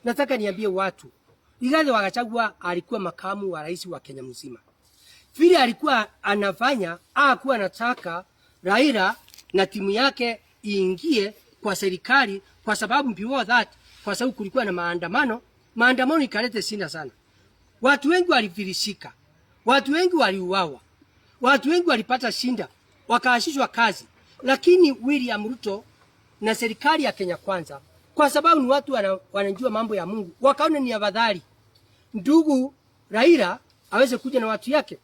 nataka niambie watu, Rigathi wa Gachagua alikuwa makamu wa rais wa Kenya mzima. Vile alikuwa anafanya, hakuwa anataka Raila na timu yake iingie kwa serikali kwa sababu before that, kwa sababu kulikuwa na maandamano ikalete shida sana. Watu wengi walifirishika. Watu wengi waliuawa. Watu wengi walipata shida, wakaashishwa kazi. Lakini William Ruto na serikali ya Kenya Kwanza, kwa sababu ni watu wanajua mambo ya Mungu, wakaona ni afadhali ndugu Raila aweze kuja na watu yake.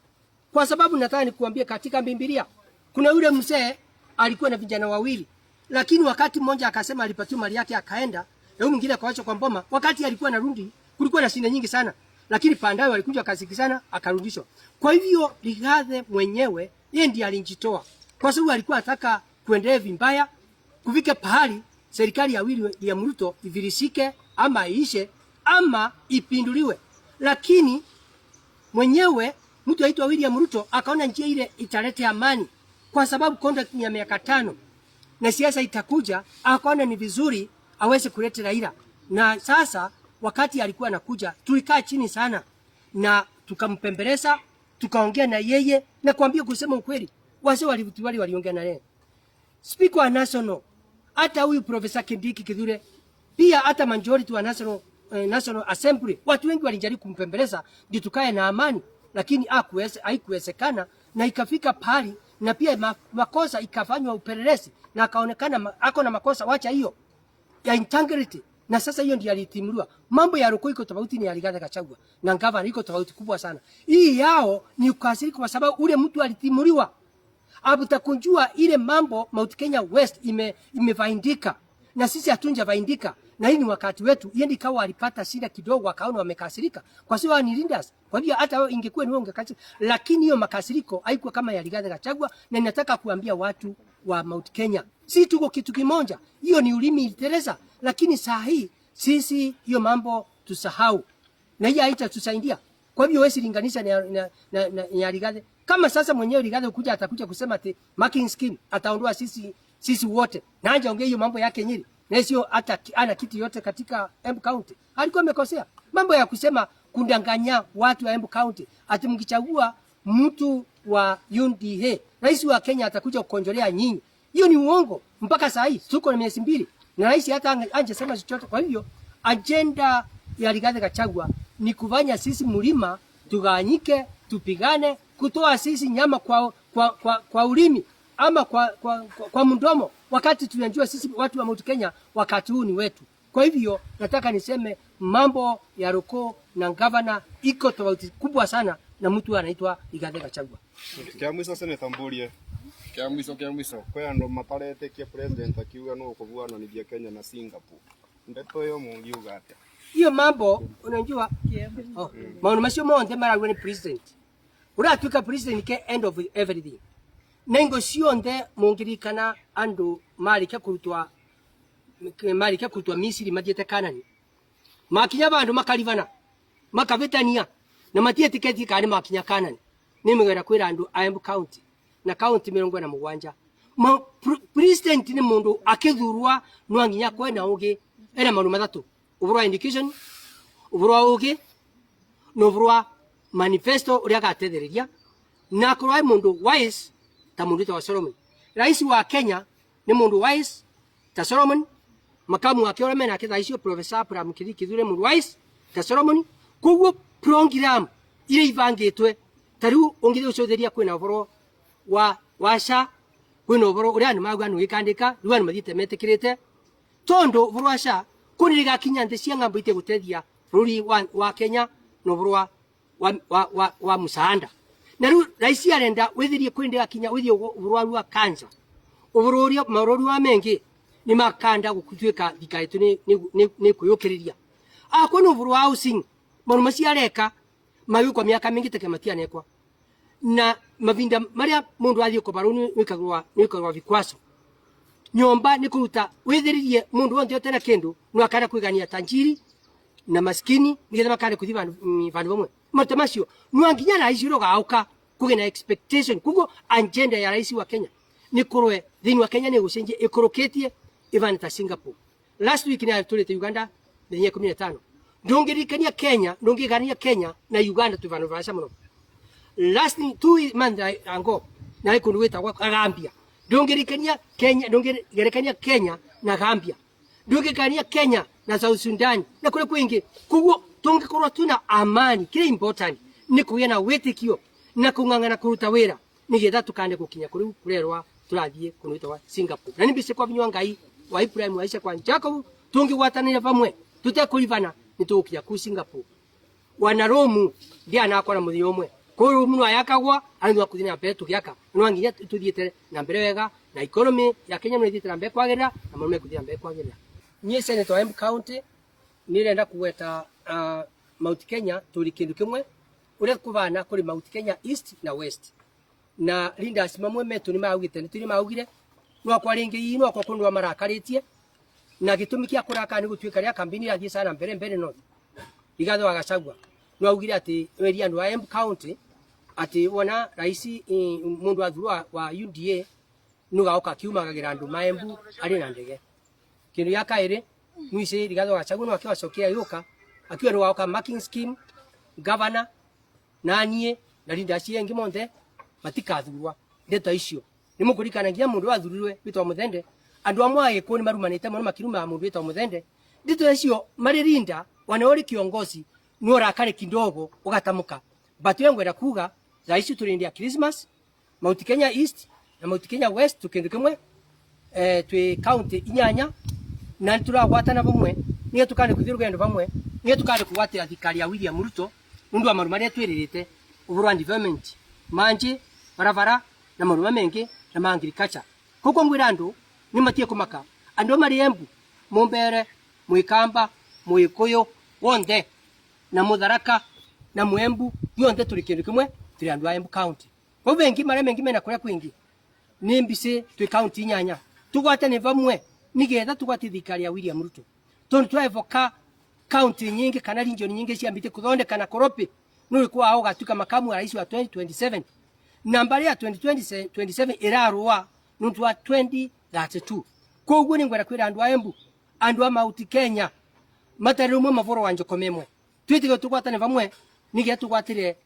Kwa sababu nataka nikuambie, katika Biblia kuna yule mzee alikuwa na vijana wawili, lakini wakati mmoja akasema alipatiwa mali yake akaenda, na yule mwingine akaacha kwa mboma. Wakati alikuwa anarudi kulikuwa na shida nyingi sana, lakini pandayo walikuja akasikizana akarudishwa. Kwa hivyo Rigathi mwenyewe yeye ndiye alijitoa, kwa sababu alikuwa anataka kuendelea vibaya, kufika pahali serikali ya William Ruto ivirisike ama iishe ama ipinduliwe. Lakini mwenyewe mtu aitwa William Ruto akaona njia ile italete amani, kwa sababu contract ya miaka 5 na siasa itakuja, akaona ni vizuri aweze kuleta Raila. Na sasa wakati alikuwa anakuja, tulikaa chini sana na tukampembeleza, tukaongea na yeye, na kuambia kusema ukweli, wase waliongea na yeye. Speaker wa National, hata huyu Professor Kindiki Kithure, pia hata majority wa National Assembly, watu wengi walijaribu kumpembeleza ndio tukae na amani, lakini haikuwezekana, na ikafika pali na pia makosa ikafanywa upelelezi na akaonekana ako na makosa, wacha hiyo ya integrity. Na sasa hiyo ndio alitimuliwa. Mambo ya Ruto iko tofauti, ni ya Rigathi Gachagua na Gavana iko tofauti kubwa sana. Hii yao ni ukasirika kwa sababu ule mtu alitimuliwa. Hapo utakunjua ile mambo Mount Kenya West imevaindika, na sisi hatunja vaindika, na hii ni wakati wetu. Yeye ndikawa alipata shida kidogo, akaona wamekasirika kwa sababu ni leaders. Kwa hivyo hata wewe ingekuwa ni wewe ungekasirika, lakini hiyo makasiriko haikuwa kama ya Rigathi Gachagua. Na ninataka kuambia watu wa Mount Kenya, si tuko kitu kimoja. Hiyo ni ulimi iliteleza, lakini saa hii sisi hiyo mambo tusahau, na hii haitatusaidia. Kwa hivyo wewe silinganisha na Rigathi. Kama sasa mwenyewe Rigathi ukuja atakuja kusema ati marking scheme ataondoa sisi wote, na anje ongea hiyo mambo yake Nyeri, na sio hata ana kitu yote katika Embu County. Alikuwa amekosea mambo ya kusema kundanganya watu wa Embu County ati mkichagua mtu wa UNDA rais wa Kenya atakuja kukonjolea nyinyi. Hiyo ni uongo. Mpaka saa hii tuko na miezi 2 na rais hata angesema chochote. Kwa hivyo agenda ya Rigathi Gachagua ni kufanya sisi mlima tuganyike, tupigane, kutoa sisi nyama kwa ulimi ama kwa mdomo, wakati tunajua sisi watu wa Mount Kenya wakati huu ni wetu. Kwa hivyo nataka niseme mambo ya Ruto na Gavana iko tofauti kubwa sana na mtu anaitwa Rigathi Gachagua. Kiamwiso Senator Mburie. Kiamwiso. Kwa ndo matarete kia president akiuga no kuvuana ni Kenya na Singapore. Ndeto yo mungiuga ate. Hiyo mambo unajua maana masio monte mara when president. Uratuka president ke end of everything. Nengo sionde mungirikana andu marika kurutwa Misiri madiete Kanani. Makinya bandu makalivana. Makavitania na matie tiketi kani makinya Kanani. Nimegera kwira andu Embu County na county 47. President ni mundu akithurwa nwanginya kwena ugi ena maundu mathatu: uburu indication, uburu ugi, no uburu manifesto uria gatethereria, na kurwa mundu wise ta mundu wa Solomon. Rais wa Kenya ni mundu wise ta Solomon, makamu wake ora mena kithaisio Professor Abraham Kithure mundu wise ta Solomon. Kuguo program ile ivangitwe tariu ongire ucotheria kwina uburu washa kwina uburu uria ni magwa no gikandika ruwa ni mathite metikirite tondo uburu washa kuniriga kinya nthi cia ngambo ite gutethia bururi wa Kenya no uburu wa musanda. Na ru raisi arenda withirie kwindira kinya withio uburu wa kansa uburu uria maruru wa mengi ni makanda gukutwika thikaitu ni kuyukiriria akono uburu wa housing marumo ciareka mayu kwa miaka mingi tekematia nekwa na mavinda maria mundu athio ko baruni nikagwa vikwaso nyomba ni kuruta withiririe mundu wonde otena kindu no akara kuigania tanjiri na maskini nigetha makare kuthiva vandu bamwe matamasio nwanginya rais uroga auka kugena expectation kugo agenda ya rais wa Kenya ni kurwe thini wa Kenya ni gucenjie ikuruketie ivana ta Singapore. Last week ni tulete Uganda the 15 ndongirikania Kenya na Uganda tuvanuvasha muno. Last 2 months ago na ikundu wetagwa Gambia. Ndongirikania Kenya na Gambia. Ndongirikania Kenya na South Sudan na kule kwingi. Kuguo tungikorwo tuna amani, kile important ni kugia na wetikio na kung'ang'ana kuruta wira nigetha tukande gukinya kuri kurerwa turathie kunwitwa Singapore. Na nimbise kwa binywa Ngai wa Ibrahim wa Isaac wa Jacob tungigwatanira vamwe tutekulivana nitukia ku Singapore. Wana Romu ndia nakora muthi umwe kuru muno ayakagwa andu akuthina mbere tugiaka no nginya tuthiete na mbere wega na economy ya Kenya no ithiete na mbere kwagirira na muno mekuthia mbere kwagirira. Nye Senator wa Embu County nirenda kuweta Mount Kenya turi kindu kimwe ure kuvana kuri Mount Kenya East na West na leaders mamwe metu ni maugite ni turi maugire no kwa ringi ino kwa kundu marakaritie na gitumi kia kuraka ni gutwika ria kambini ya thie sana mbere no igatho wa Gachagua no augire ati area andu wa Embu County ati wona raisi mundu athurwa wa UDA nuga oka kiumagagira andu ma Embu ari na ndege kindu ya kaire mwise igatho wa Gachagua no akiwa cokia yuka akiwa ni waoka marking scheme governor nanie na leaders yengi monte matikathurwa ndeto icio ni mukurikanagia mundu athurirwe bitwa Muthende andu amwe agikuo ni marumanite muno makiruma mundu bitwa Muthende ndeto icio mari rinda wanaori kiongozi nuora kare kidogo ugatamuka but wengo era kuga raisi turindia Christmas Mount Kenya East na Mount Kenya West tukindu kimwe twi county inyanya na turagwatana bamwe niye tukane kuthiru gendo bamwe niye tukane kuwatira thikari ya William Ruto mundu amaru maria twiririte uburu and development manje barabara na maruma mengi na agriculture kuko ngwira andu ni matie kumaka andu mari Embu Mumbere Mwikamba Mwikuyu wonde na Mutharaka na Mwembu yonde turi kindu kimwe turi andu a Embu County kwa bengi mari mengi mena kuria kwingi ni mbise twi county nyanya tugwatane vamwe nigetha tugwati thikari ya William Ruto tondu twevoka county nyingi kana region nyingi ciambite kuthondeka na koropi no kwa ao gatuka makamu wa rais wa 2027 nambari ya 2027 irarua nuntu wa 2032 koguo ni ngwera kwira andu a Embu andu a Mount Kenya matarumwe mavoro wa Njokomemwe twitigo tugwatane vamwe nigetha tugwatire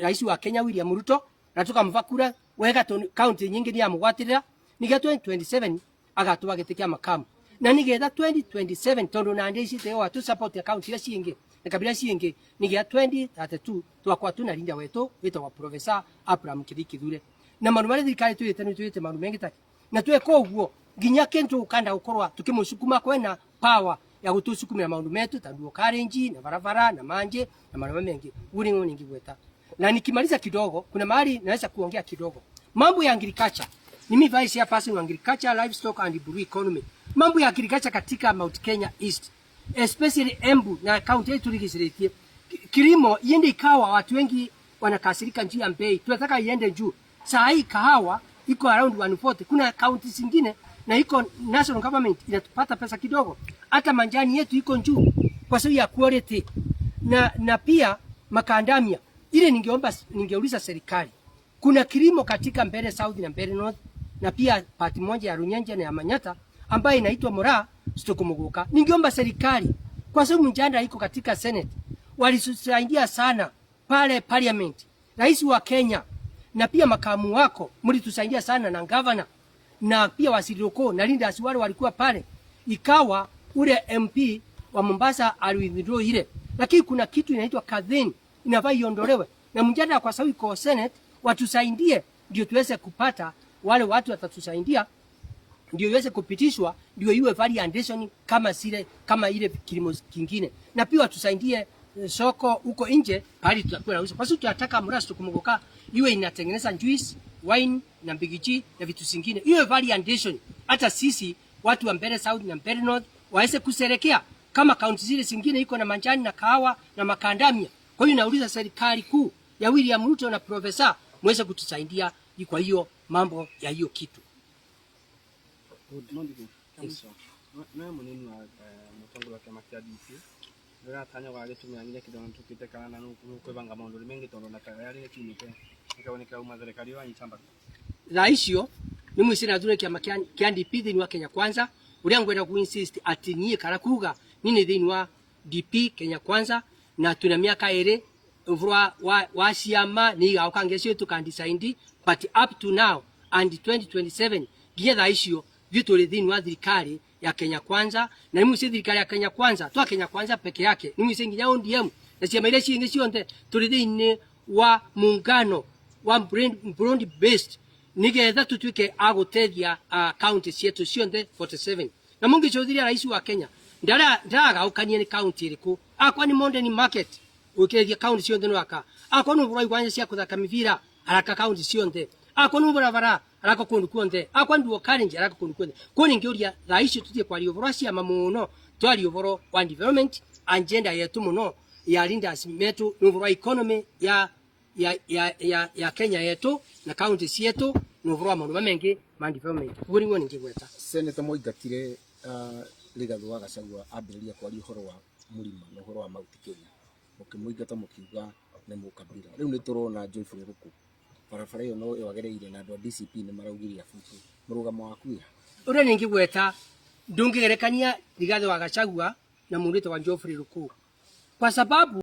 rais wa Kenya William Ruto na tukamvakura wega county nyingi ni amugwatirira nigetha 2027 agatuwa gitikia makamu na nigetha 2027 tondu na ndisi te watu support account ya ciingi na kabila ciingi nigetha 2032 twakwa tunarinda wetu wito wa professor Abraham Kithure na manu mari thikari tuyite manu mengi taki na tweko uguo ginya kentu ukanda ukorwa tukimusukuma kwena power ya gutusukumira maundu metu tandu karenji na barabara na manje na manu mengi uri ngoni ngigweta na nikimaliza kidogo kuna mahali naweza kuongea kidogo mambo ya agriculture mimi vice ya person agriculture livestock and brew economy mambo ya agriculture katika Mount Kenya East especially Embu na county yetu tulikisiretie kilimo iende ikawa watu wengi wanakasirika njia mbei tunataka iende juu saa hii kahawa iko around 140 kuna county zingine na iko national government inatupata pesa kidogo hata manjani yetu iko juu kwa sababu ya quality na pia makandamia ile ningeuliza serikali kuna kilimo katika Mbeere South na Mbeere North na pia pati moja ya Runyenje na ya Manyata ambayo inaitwa Mora Stokumuguka ningeomba serikali kwa sababu mjanda iko katika Senate walisaidia sana pale parliament rais wa Kenya na pia makamu wako mlitusaidia sana na governor na pia waziri na leaders wale walikuwa pale ikawa ule MP wa Mombasa aliwithdraw ile lakini kuna kitu inaitwa kadhini inafaa iondolewe na mjadala kwa sababu iko Senate watusaidie ndio tuweze kupata wale watu watatusaidia ndio iweze kupitishwa ndio iwe variation kama ile kilimo kingine na pia watusaidie soko huko nje pale tutakuwa nauza kwa sababu tunataka Mora Stokumuguka iwe inatengeneza juice wine na mbigiji na vitu vingine iwe variation hata sisi watu wa Mbeere South na Mbeere North waweze kuserekea kama kaunti zile zingine iko na manjani na kahawa na makandamia kwa hiyo nauliza serikali kuu ya William Ruto na profesa mweze kutusaidia kwa hiyo mambo ya hiyo kitu na munini wa mutongo wa kama kia DC ndio tanya wale tumeangalia kidogo tukite kana na kwebanga maundu mengi tondo na tayari ni kinite ikaoneka uma serikali wa nchamba raisio ni mwisi na dure kama kia DP ni wa Kenya kwanza uri angwenda ku insist ati niye kara kuga nini thini wa DP Kenya Kwanza na tuna miaka ere wa siama ni gaukangesio tukandisaindi, but up to now and 2027 gietha icio vituri thini wa thirikari ya Kenya Kwanza na ni musi thirikari ya Kenya Kwanza twa Kenya Kwanza peke yake ni musi nginya ODM na ciama ile ciingi cionthe turi thini wa muungano wa broad based nigetha tutuike agutethia county cietu cionthe 47 na mungi chothiria rais wa Kenya ndara ukanie ni county iriku akwa ni Modern Market ukethia county cionthe no aka akwa no buroi kwanya cia kuthaka mivira araka county cionthe akwa no barabara araka kundu kuonthe akwa nduo karinje araka kundu kuonthe kuni ngiuria rais tutie kwa riovoro cia mamuno twari ovoro wa development agenda yetu muno ya leaders metu no economy ya Kenya yetu na county cietu no vura maundu mengi ma development guri ngoni ngigweta Senator Moigatire Rigathi wa Gachagua ambiriria kwaria uhoro wa murima na uhoro wa Mount Kenya mukimuigata mukiuga ni mukabira riu ni turona Joyful Ruku barabara iyo no yagereire na andu a DCP ni maraugiria fufu murugamo waku ya ure ngigweta ndungigerekania Rigathi wa Gachagua na murito wa Joyful Ruku kwa sababu